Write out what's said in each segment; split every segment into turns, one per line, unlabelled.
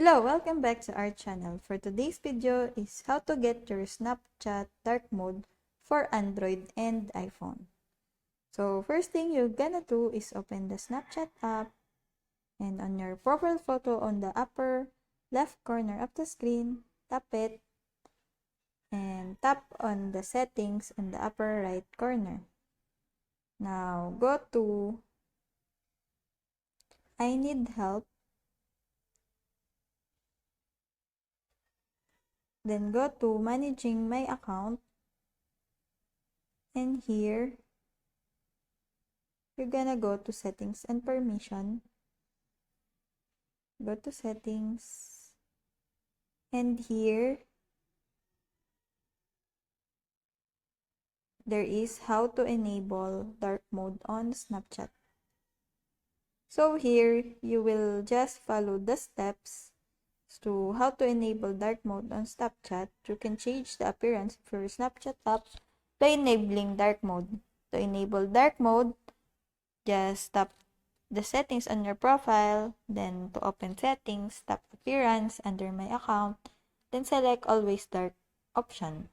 Hello, welcome back to our channel. For today's video is how to get your Snapchat dark mode for Android and iPhone. So first thing you're gonna do is open the Snapchat app, and on your profile photo on the upper left corner of the screen, tap it and tap on the settings in the upper right corner. Now go to I need help. Then go to managing my account, and here you're gonna go to settings and permission. Go to settings, and here there is how to enable dark mode on Snapchat. So here you will just follow the steps to how to enable dark mode on Snapchat. You can change the appearance of your Snapchat app by enabling dark mode. To enable dark mode, just tap the settings on your profile, then to open settings, tap appearance under my account, then select always dark option.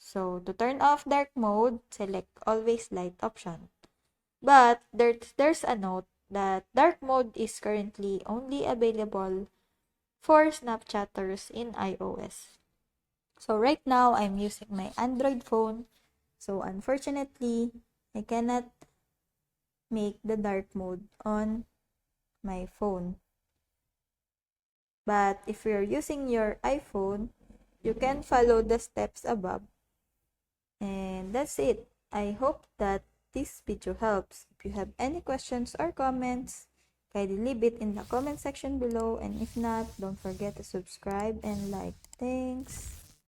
So to turn off dark mode, select always light option. But there's a note that dark mode is currently only available for Snapchatters in iOS. So right now I'm using my Android phone. So unfortunately, I cannot make the dark mode on my phone. But if you're using your iPhone, you can follow the steps above. And that's it. I hope that this video helps. If you have any questions or comments, kindly leave it in the comment section below. And if not, don't forget to subscribe and like. Thanks.